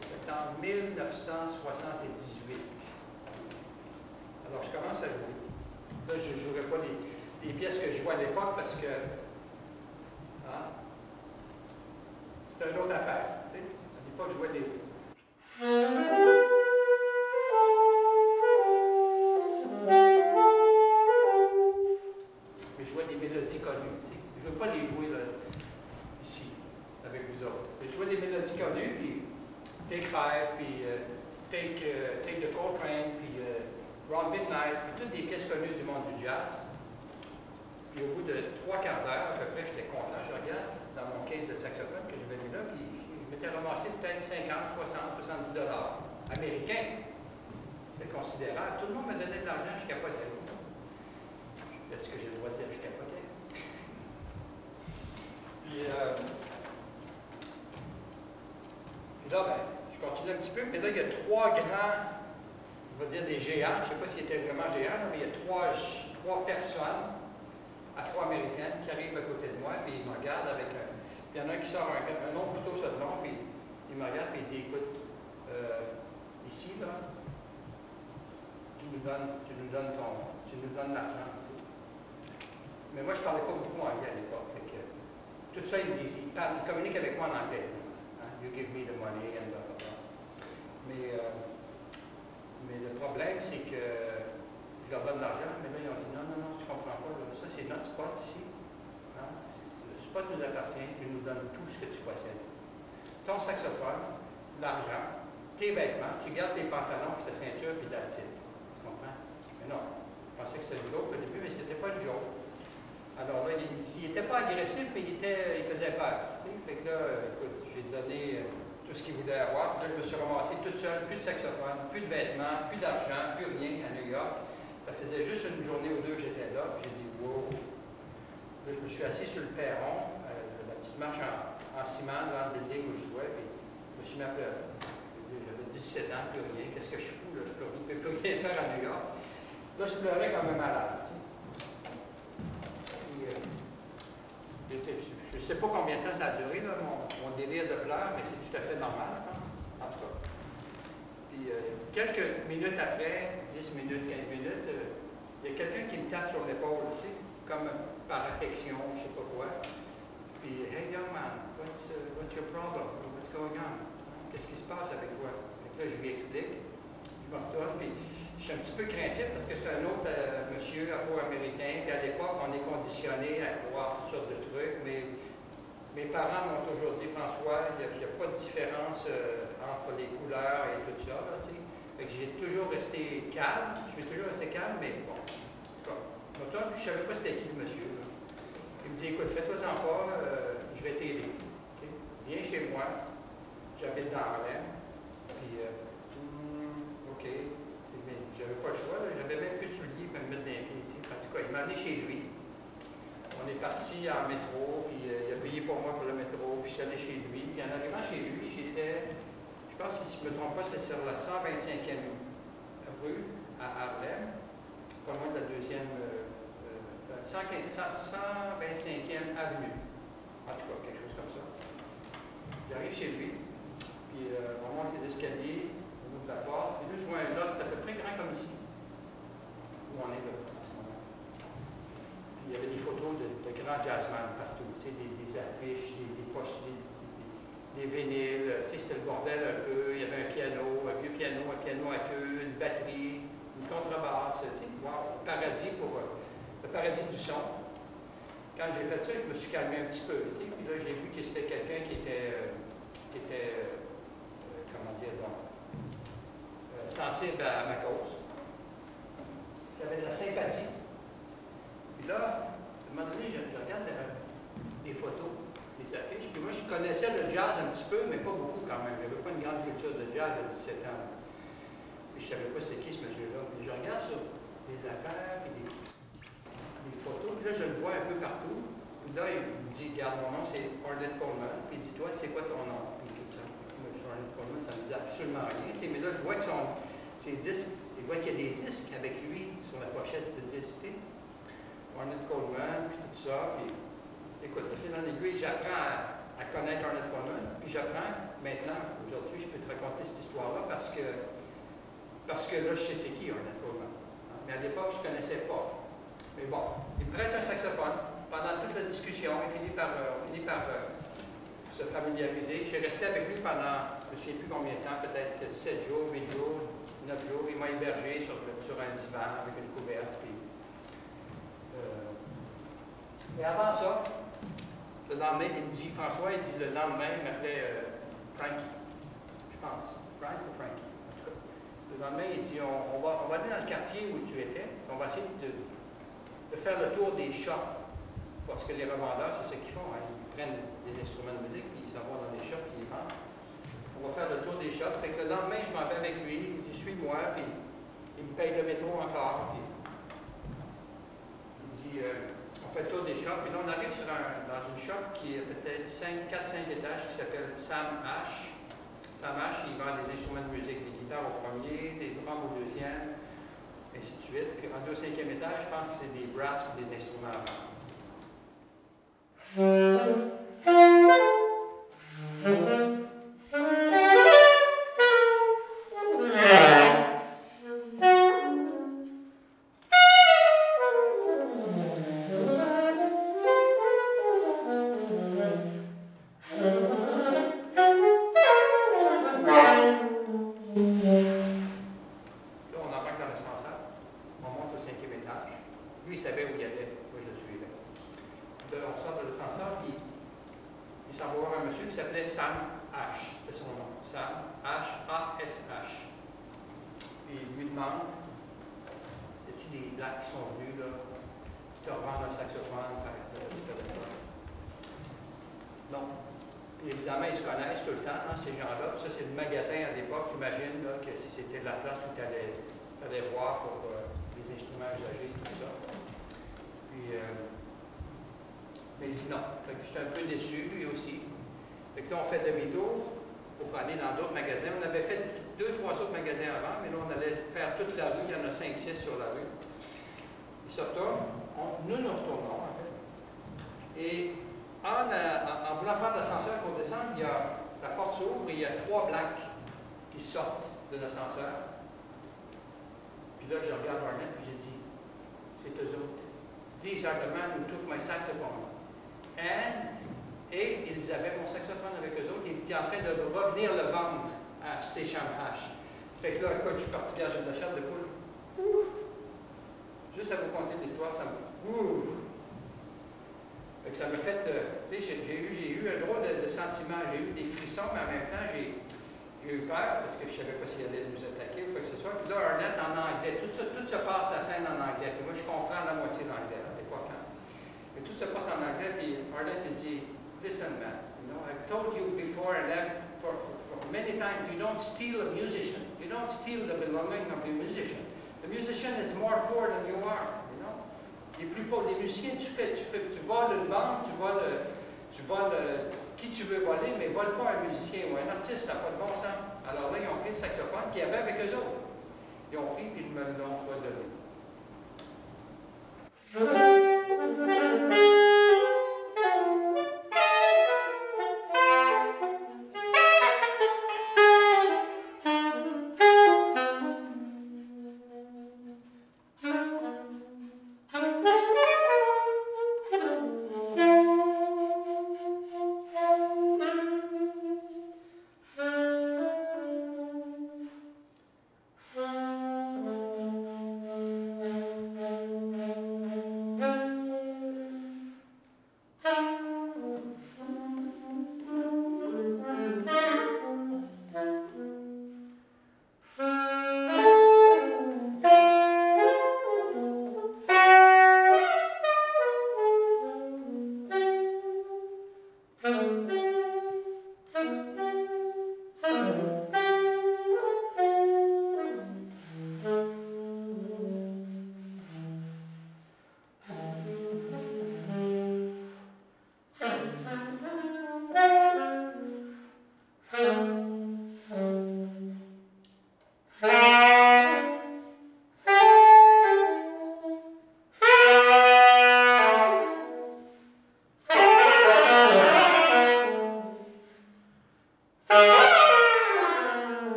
Septembre 1978. Alors, je commence à jouer. Là, je ne jouerai pas les pièces que je jouais à l'époque parce que hein, c'était une autre affaire. Tu sais. À l'époque, je jouais des... Mais je jouais des mélodies connues. Tu sais. Je ne veux pas les jouer là, ici, avec vous autres. Je jouais des mélodies connues, puis Take Five, puis Take the Coltrane, puis Round Midnight, puis toutes des pièces connues du monde du jazz. Puis au bout de 3 quarts d'heure, à peu près, j'étais content. Je regarde dans mon case de saxophone que j'avais mis là, puis je m'étais ramassé peut-être 50, 60, 70 dollars américains. C'est considérable. Tout le monde me donnait de l'argent, je capotais. Est-ce que j'ai le droit de dire que je capotais? Puis là, ben, je continue un petit peu, mais là, il y a 3 grands, on va dire des géants, je ne sais pas s'ils étaient vraiment géants, mais il y a 3 personnes afro-américaines qui arrivent à côté de moi, puis ils me regardent avec un... Puis il y en a un qui sort un nom plutôt ça de nom, puis il me regarde, puis il dit, écoute, ici, là, tu nous donnes l'argent. Mais moi, je ne parlais pas beaucoup anglais à l'époque. Tout ça, il communique avec moi en anglais. Hein? You give me the money and blah, blah, blah. Mais le problème, c'est que je leur donne de l'argent, mais là, ils ont dit non, tu ne comprends pas. Là. Ça, c'est notre spot ici. Hein? Le spot nous appartient, tu nous donnes tout ce que tu possèdes. Ton saxophone, l'argent, tes vêtements, tu gardes tes pantalons, puis ta ceinture, puis la titre. Tu comprends? Mais non, je pensais que c'était une joke au début, mais c'était pas une joke. Alors là, il n'était pas agressif, mais il faisait peur. Tu sais? Fait que là, écoute, j'ai donné tout ce qu'il voulait avoir. Puis là, je me suis ramassé toute seule, plus de saxophone, plus de vêtements, plus d'argent, plus rien à New York. Ça faisait juste une journée ou deux que j'étais là, puis j'ai dit, wow. Là, je me suis assis sur le perron, la petite marche en ciment dans le building où je jouais, puis je me suis mis à pleurer. J'avais 17 ans, plus rien. Qu'est-ce que je fous, là? Je ne peux plus rien faire à New York. Là, je pleurais comme un malade. Je ne sais pas combien de temps ça a duré, là, mon délire de pleurs, mais c'est tout à fait normal, je pense, en tout cas. Puis, quelques minutes après, 10 minutes, 15 minutes, il y a quelqu'un qui me tape sur l'épaule, tu sais, comme par affection, je ne sais pas quoi. Puis, hey, young man, what's your problem? What's going on? Qu'est-ce qui se passe avec toi? Donc là, je lui explique. Je me retourne, puis je suis un petit peu craintif parce que c'est un autre monsieur afro-américain. Puis à l'époque, on est conditionné à croire toutes sortes de trucs, mais mes parents m'ont toujours dit, François, il n'y a pas de différence entre les couleurs et tout ça. Là, fait que j'ai toujours resté calme. Je suis toujours resté calme, mais bon. Donc, je ne savais pas c'était qui le monsieur. Là. Il me dit, écoute, fais-toi-en pas, je vais t'aider. Okay? Viens chez moi. J'habite dans Harlem. Puis, OK. Mais j'avais pas le choix. J'avais même plus de souliers pour me mettre dans les pieds. En tout cas, il m'a amené chez lui. On est parti en métro, puis il a payé pour moi pour le métro, puis je suis allé chez lui. Puis en arrivant chez lui, j'étais, je pense que si je ne me trompe pas, c'est sur la 125e rue à Harlem, pas loin de la 125e avenue. En tout cas, quelque chose comme ça. J'arrive chez lui, puis on monte les escaliers, on ouvre la porte, puis là, je vois un loft à peu près grand comme ici, où on est là. Il y avait des photos de grands jazzmen partout, tu sais, des affiches, des poches, des vinyles, tu sais, c'était le bordel un peu. Il y avait un piano, un vieux piano, un piano à queue, une batterie, une contrebasse, tu sais, wow, le paradis du son. Quand j'ai fait ça, je me suis calmé un petit peu, tu sais, puis là, j'ai vu que c'était quelqu'un qui était comment dire, bon, sensible à ma cause, qui avait de la sympathie. Puis là, à un moment donné, je regarde des photos, des affiches. Puis moi, je connaissais le jazz un petit peu, mais pas beaucoup quand même. Il n'y avait pas une grande culture de jazz à 17 ans. Puis je ne savais pas c'était qui ce monsieur-là. Puis je regarde sur des affaires, puis des photos. Puis là, je le vois un peu partout. Puis là, il me dit, regarde, mon nom, c'est Ornette Coleman. Puis il dit, toi, c'est quoi ton nom? Puis tout ça. Ornette Coleman, ça ne me dit absolument rien. Mais là, je vois que ses disques, il voit qu'il y a des disques avec lui sur la pochette de disques. Ornette Coleman, puis tout ça, puis écoute, de fil en aiguille, j'apprends à connaître Ornette Coleman, puis j'apprends maintenant, aujourd'hui, je peux te raconter cette histoire-là parce que là, je sais c'est qui Ornette Coleman. Mais à l'époque, je ne connaissais pas. Mais bon, il me prête un saxophone. Pendant toute la discussion, on finit par se familiariser. Je suis resté avec lui pendant, je ne me souviens plus combien de temps, peut-être 7 jours, 8 jours, 9 jours. Il m'a hébergé sur un divan avec une couverte, puis mais avant ça, le lendemain, il me dit, François, il dit, le lendemain, il m'appelait Frankie, je pense. Frank ou Frankie, en tout cas. Le lendemain, il dit, on va aller dans le quartier où tu étais, on va essayer de faire le tour des shops. Parce que les revendeurs, c'est ce qu'ils font. Hein. Ils prennent des instruments de musique, puis ils s'en vont dans les shops, puis ils vendent. On va faire le tour des shops. Fait que le lendemain, je m'en vais avec lui, il dit, suis-moi, puis il me paye le métro encore. Puis il dit, on fait le tour des shops. Puis là, on arrive dans une shop qui est peut-être 4-5 étages, qui s'appelle Sam Ash. Sam Ash, il vend des instruments de musique, des guitares au premier, des drums au deuxième, ainsi de suite. Puis rendu au 5e étage, je pense que c'est des brasses ou des instruments à vendre. Ça m'a fait, tu sais, j'ai eu un drôle de sentiment, j'ai eu des frissons, mais en même temps, j'ai eu peur parce que je ne savais pas s'il allait nous attaquer ou quoi que ce soit. Puis là, Arnett en anglais, tout se passe la scène en anglais. Puis moi, je comprends la moitié d'anglais à l'époque. Hein. Mais tout se passe en anglais, puis Arnett, il dit, listen, man, you know, I've told you before and then for many times, you don't steal a musician. You don't steal the belonging of the musician. The musician is more poor than you are. Les plus pauvres, les musiciens, tu voles une bande, tu voles qui tu veux voler, mais vole pas un musicien ou un artiste, ça n'a pas de bon sens. Alors là, ils ont pris le saxophone qu'il y avait avec eux autres. Ils ont pris et ils me l'ont redonné.